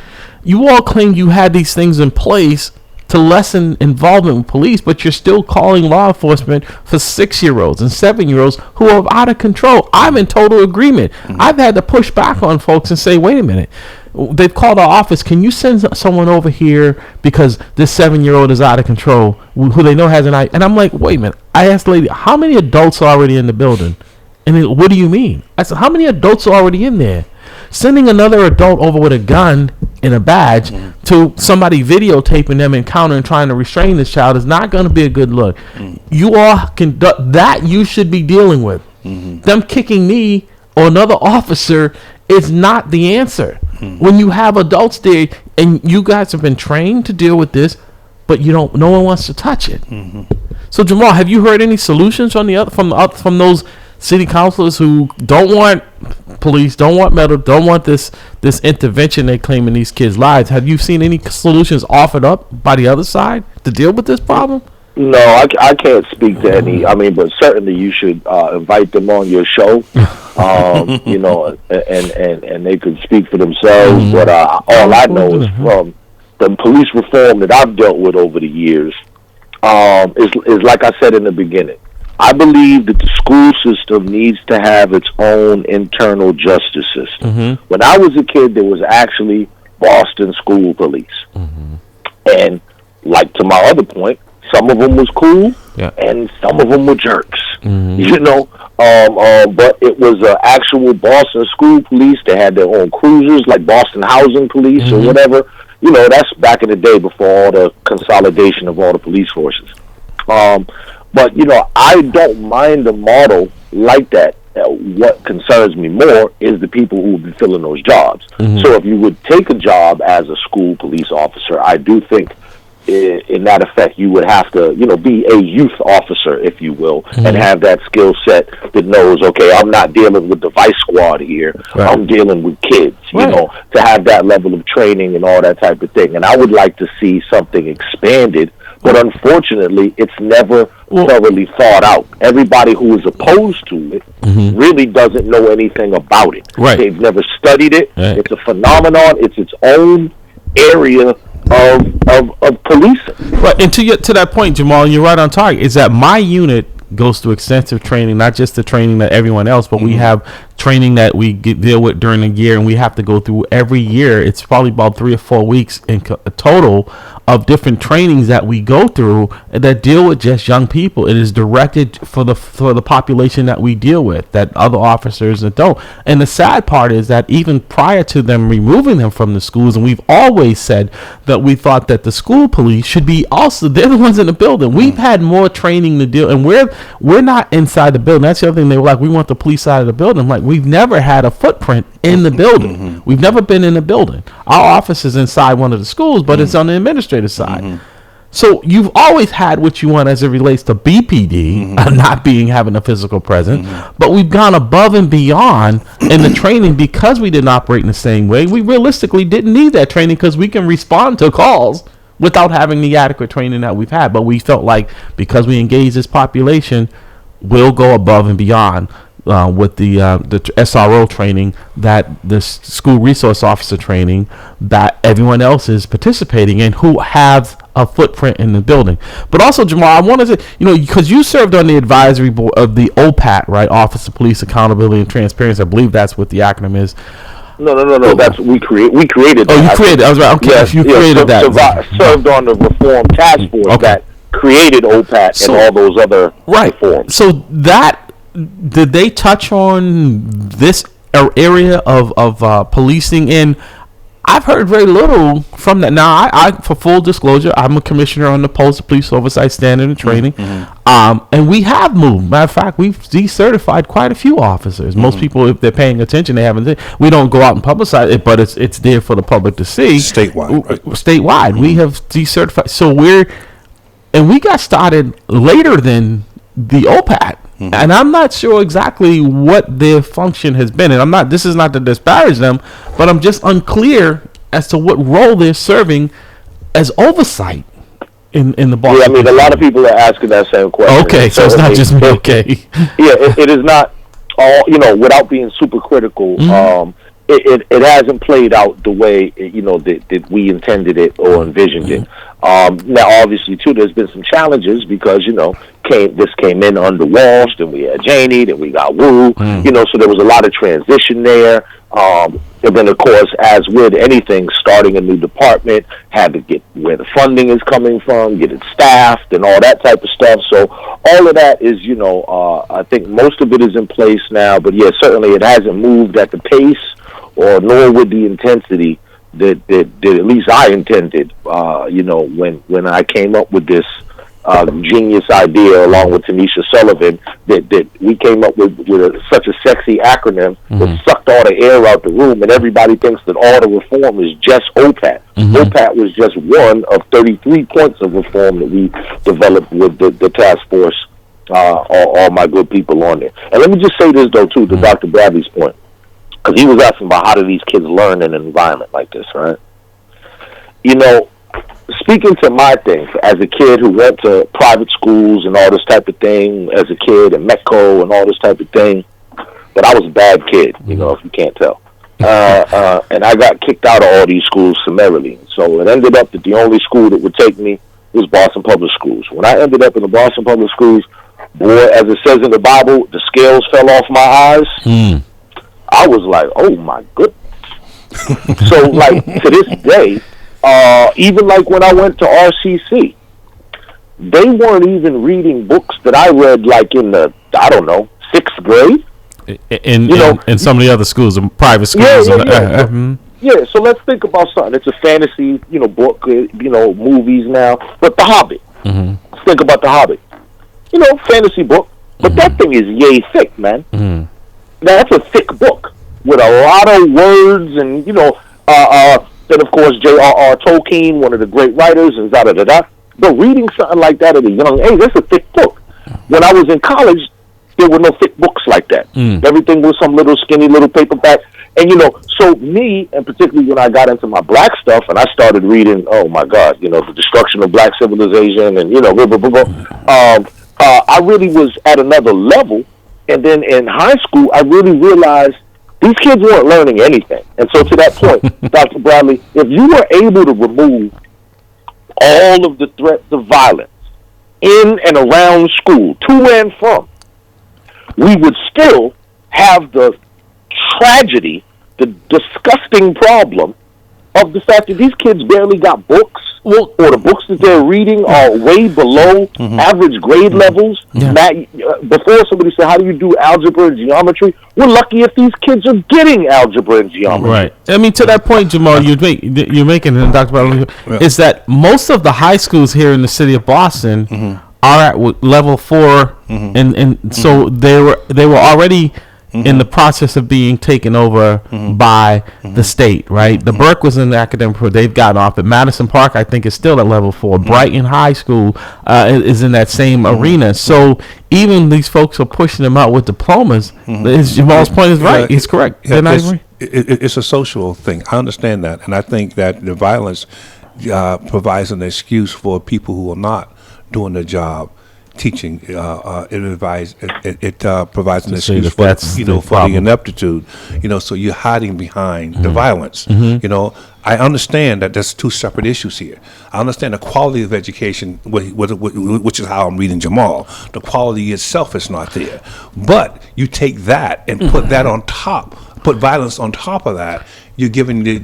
Speaker 1: you all claim you had these things in place to lessen involvement with police, but you're still calling law enforcement for 6-year-olds and 7-year-olds who are out of control. I'm in total agreement. I've had to push back on folks and say, wait a minute. They've called our office. Can you send someone over here because this 7-year-old is out of control, who they know has an eye? And I'm like, wait a minute. I asked the lady, how many adults are already in the building? And then, what do you mean? I said, how many adults are already in there? Sending another adult over with a gun and a badge to somebody videotaping them encounter and trying to restrain this child is not going to be a good look. You all can that you should be dealing with. Them kicking me or another officer is not the answer. When you have adults there and you guys have been trained to deal with this, but no one wants to touch it. So Jamal, have you heard any solutions from from those city councilors who don't want police, don't want metal, don't want this intervention they claim in these kids' lives? Have you seen any solutions offered up by the other side to deal with this problem?
Speaker 4: No, I can't speak to any. I mean, but certainly you should invite them on your show, and they could speak for themselves. But all I know is from the police reform that I've dealt with over the years, is like I said in the beginning. I believe that the school system needs to have its own internal justice system. When I was a kid, there was actually Boston School Police, and like to my other point, some of them was cool, and some of them were jerks. But it was actual Boston School Police. They had their own cruisers, like Boston Housing Police or whatever. That's back in the day before all the consolidation of all the police forces. But I don't mind the model like that. What concerns me more is the people who will be filling those jobs. So if you would take a job as a school police officer, I do think in that effect you would have to, be a youth officer, if you will, and have that skill set that knows, okay, I'm not dealing with the vice squad here. Right. I'm dealing with kids, to have that level of training and all that type of thing. And I would like to see something expanded, but unfortunately, it's never thoroughly thought out. Everybody who is opposed to it really doesn't know anything about it.
Speaker 1: Right.
Speaker 4: They've never studied it.
Speaker 1: Right.
Speaker 4: It's a phenomenon. It's its own area of policing.
Speaker 1: Right, and to that point, Jamal, you're right on target. Is that my unit goes through extensive training, not just the training that everyone else, but we have training that we deal with during the year, and we have to go through every year. It's probably about 3 or 4 weeks in total of different trainings that we go through that deal with just young people. It is directed for the population that we deal with, that other officers that don't. And the sad part is that even prior to them removing them from the schools, and we've always said that we thought that the school police should be also, they're the ones in the building. We've had more training to deal, and we're not inside the building. That's the other thing. They were like, we want the police side of the building. I'm like, we've never had a footprint in the building. We've never been in the building. Our office is inside one of the schools, but it's on the administrative side. So you've always had what you want as it relates to BPD, not having a physical presence, but we've gone above and beyond in the training because we didn't operate in the same way. We realistically didn't need that training because we can respond to calls without having the adequate training that we've had. But we felt like because we engage this population, we'll go above and beyond with the SRO training, that the school resource officer training that everyone else is participating in who have a footprint in the building. But also, Jamal, I wanted to, because you served on the advisory board of the OPAT, right? Office of Police Accountability and Transparency. I believe that's what the acronym is.
Speaker 4: No. That's we created. That.
Speaker 1: Oh, you created. I was right. Okay, yes, you created that.
Speaker 4: Served on the reform task force that created OPAT and all those other reforms.
Speaker 1: So did they touch on this area of policing? And I've heard very little from that. Now, I for full disclosure, I'm a commissioner on the Postal Police Oversight Standard and Training, and we have moved. Matter of fact, we've decertified quite a few officers. Most people, if they're paying attention, they haven't. We don't go out and publicize it, but it's there for the public to see.
Speaker 2: Statewide, right?
Speaker 1: Statewide, we have decertified. So we got started later than the OPAT. And I'm not sure exactly what their function has been. And this is not to disparage them, but I'm just unclear as to what role they're serving as oversight in the Boston.
Speaker 4: Yeah, I mean, a lot of people are asking that same question.
Speaker 1: Okay, so it's not just me. Okay.
Speaker 4: It is not all, without being super critical, it hasn't played out the way, that we intended it or envisioned it. Now, obviously, too, there's been some challenges because, this came in under Walsh, then we had Janey, then we got Wu, so there was a lot of transition there. And then, of course, as with anything, starting a new department, had to get where the funding is coming from, get it staffed, and all that type of stuff. So all of that is, I think most of it is in place now. But, yeah, certainly it hasn't moved at the pace or nor with the intensity that at least I intended, when I came up with this genius idea along with Tanisha Sullivan, that we came up with such a sexy acronym that sucked all the air out the room, and everybody thinks that all the reform is just OPAT. OPAT was just one of 33 points of reform that we developed with the task force, all my good people on there. And let me just say this, though, too, to Dr. Bradley's point, because he was asking about how do these kids learn in an environment like this, right? Speaking to my thing, as a kid who went to private schools and all this type of thing, as a kid, and METCO and all this type of thing, but I was a bad kid, if you can't tell. And I got kicked out of all these schools summarily. So it ended up that the only school that would take me was Boston Public Schools. When I ended up in the Boston Public Schools, boy, as it says in the Bible, the scales fell off my eyes. I was like, oh, my goodness. So, to this day, even when I went to RCC, they weren't even reading books that I read in the, 6th grade.
Speaker 1: In some of the other schools, private schools.
Speaker 4: Yeah, so let's think about something. It's a fantasy, book, movies now. But The Hobbit. Let's think about The Hobbit. Fantasy book. But that thing is yay thick, man. Now, that's a thick book with a lot of words, and then of course J.R.R. Tolkien, one of the great writers, and da-da-da-da. But reading something like that at a young age, that's a thick book. When I was in college, there were no thick books like that. Everything was some little skinny little paperback. And, so me, and particularly when I got into my black stuff and I started reading, oh, my God, the destruction of black civilization and, blah, blah, blah, blah. I really was at another level. And then in high school, I really realized these kids weren't learning anything. And so to that point, Dr. Bradley, if you were able to remove all of the threats of violence in and around school, to and from, we would still have the tragedy, the disgusting problem of the fact that these kids barely got books, or the books that they're reading are way below average grade levels. Before somebody said, how do you do algebra and geometry? We're lucky if these kids are getting algebra and geometry.
Speaker 1: Right. I mean, to that point, Jamal, you're making, and Dr. Bradley, is that most of the high schools here in the city of Boston are at level 4, and so they were already in the process of being taken over by the state, right? The Burke was in the academic pro. They've gotten off. But Madison Park, I think, is still at level 4. Brighton High School is in that same arena. So even these folks are pushing them out with diplomas. Jamal's point is right. He's correct.
Speaker 2: It's a social thing. I understand that. And I think that the violence provides an excuse for people who are not doing their job. Teaching, it provides an excuse for the ineptitude, so you're hiding behind the violence. I understand that there's two separate issues here. I understand the quality of education, which is how I'm reading Jamal. The quality itself is not there. But you take that and put that on top, put violence on top of that, you're giving the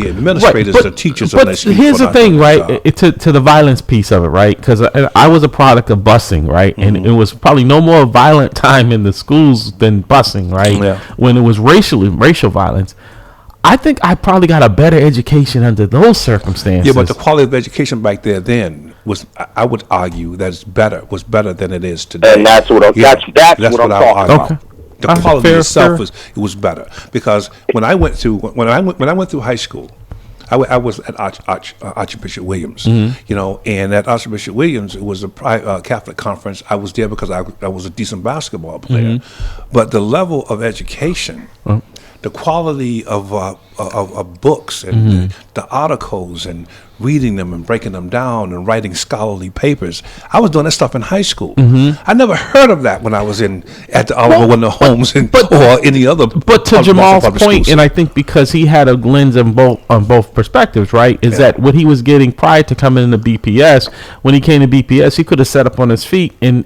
Speaker 2: administrators, the teachers,
Speaker 1: but here's the thing, right? To the violence piece of it, right? Because I was a product of busing, right? And it was probably no more violent time in the schools than busing, right? Yeah. When it was racial violence. I think I probably got a better education under those circumstances.
Speaker 2: Yeah, but the quality of education back there then was, I would argue, was better than it is today.
Speaker 4: And that's what I'm talking about.
Speaker 2: Okay. The quality itself was better, because when I went through high school, I was at Archbishop Williams, and at Archbishop Williams it was a Catholic conference. I was there because I was a decent basketball player, but the level of education, the quality of books and the articles and reading them and breaking them down and writing scholarly papers. I was doing that stuff in high school. I never heard of that when I was at the Oliver Wendell Holmes or any other.
Speaker 1: But to Jamal's point, and I think because he had a lens on both perspectives, right? Is that what he was getting prior to coming into BPS? When he came to BPS, he could have set up on his feet and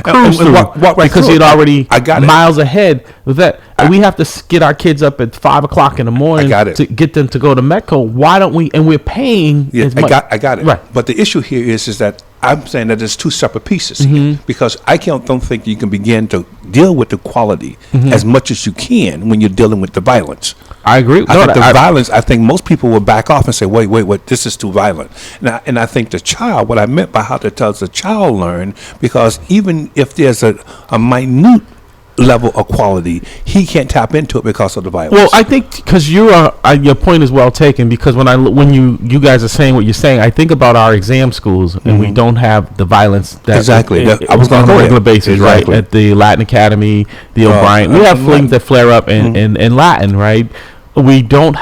Speaker 1: cruise through because he had already miles ahead with that. We have to get our kids up at 5 o'clock in the morning to get them to go to Metco. Why don't we? And we're paying.
Speaker 2: Yeah, I got it. Right. But the issue here is that I'm saying that there's two separate pieces here, because I don't think you can begin to deal with the quality as much as you can when you're dealing with the violence.
Speaker 1: I agree.
Speaker 2: Violence, I think most people will back off and say, wait, this is too violent. And I think the child, what I meant by how to tell the child learn, because even if there's a minute level of quality, he can't tap into it because of the violence.
Speaker 1: Well, I think because your point is well taken, because when you guys are saying what you're saying, I think about our exam schools and we don't have the violence that
Speaker 2: exactly.
Speaker 1: I was on a regular basis, right? At the Latin Academy, the O'Brien, we have things that flare up in Latin, right? We don't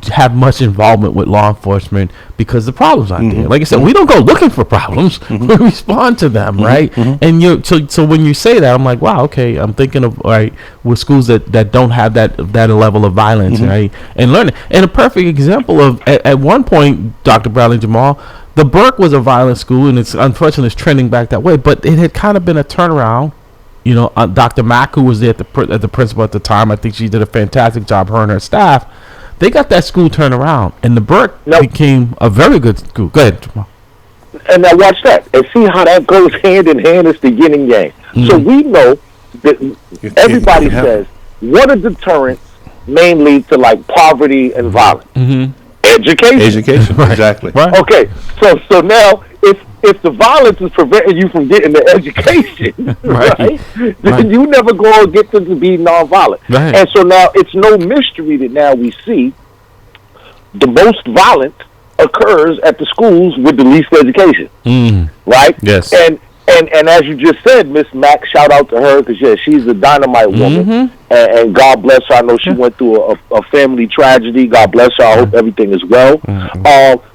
Speaker 1: have much involvement with law enforcement because the problems aren't there. Like I said, we don't go looking for problems; we respond to them, right? And so when you say that, I'm like, wow, okay. I'm thinking of with schools that don't have that level of violence, right? And learning. And a perfect example of at one point, Dr. Bradley Jamal, the Burke was a violent school, and it's unfortunately it's trending back that way. But it had kind of been a turnaround. Dr. Mack, who was there at the principal at the time, I think she did a fantastic job. Her and her staff. They got that school turned around, and the Burke became a very good school. Go ahead, Jamal.
Speaker 4: And now watch that, and see how that goes hand in hand as the yin and yang. So we know that everybody says, what are deterrents mainly to like poverty and violence? Education.
Speaker 2: Right. Exactly.
Speaker 1: Right.
Speaker 4: Okay, so now if the violence is preventing you from getting the education, right? Then you never go and get to be nonviolent. Right. And so now it's no mystery that now we see the most violent occurs at the schools with the least education, right?
Speaker 1: Yes.
Speaker 4: And as you just said, Miss Mack, shout out to her because she's a dynamite woman, and God bless her. I know she went through a family tragedy. God bless her. I hope everything is well.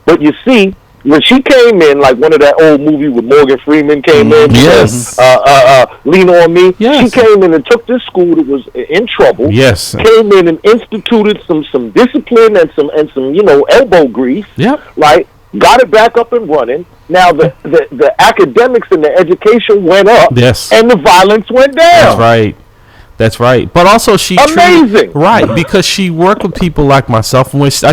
Speaker 4: But you see, when she came in, like one of that old movie with Morgan Freeman came in, Lean on Me. Yes. She came in and took this school that was in trouble.
Speaker 1: Yes.
Speaker 4: Came in and instituted some discipline and some elbow grease.
Speaker 1: Yep.
Speaker 4: Right. Got it back up and running. Now the academics and the education went up.
Speaker 1: Yes.
Speaker 4: And the violence went down.
Speaker 1: That's right. But also she
Speaker 4: amazing.
Speaker 1: Because she worked with people like myself, which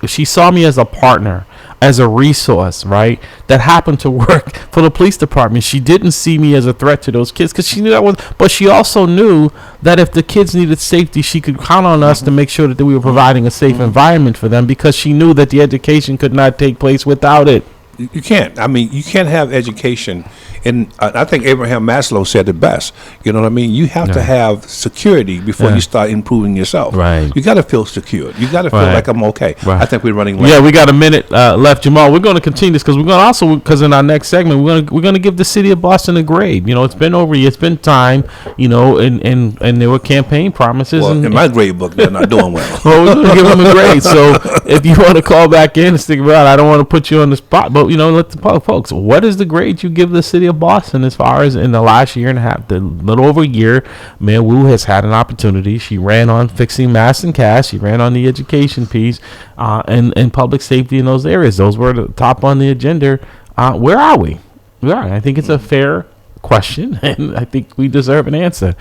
Speaker 1: she saw me as a partner, as a resource, right? That happened to work for the police department. She didn't see me as a threat to those kids because she knew that was. But she also knew that if the kids needed safety, she could count on us to make sure that we were providing a safe environment for them because she knew that the education could not take place without it.
Speaker 2: You can't. I mean, you can't have education. And I think Abraham Maslow said it best. You know what I mean? You have to have security before you start improving yourself.
Speaker 1: Right.
Speaker 2: You got to feel secure. You got to feel like I'm okay. Right. I think we're running late.
Speaker 1: Yeah, we got a minute left, Jamal. We're going to continue this because we're going to also, because in our next segment, we're going to give the city of Boston a grade. You know, it's been over. It's been time. You know, and there were campaign promises.
Speaker 2: Well, in my grade book, they're not doing well.
Speaker 1: Well, we're going to give them a grade. So if you want to call back in and stick around, I don't want to put you on the spot, but let the folks. What is the grade you give the city of Boston as far as in the last year and a half, the little over a year? Mayor Wu has had an opportunity. She ran on fixing mass and cash. She ran on the education piece and public safety in those areas. Those were the top on the agenda. Where are we? I think it's a fair question, and I think we deserve an answer.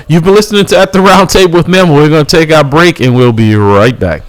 Speaker 1: You've been listening to At the Round Table with Memo. We're going to take our break, and we'll be right back.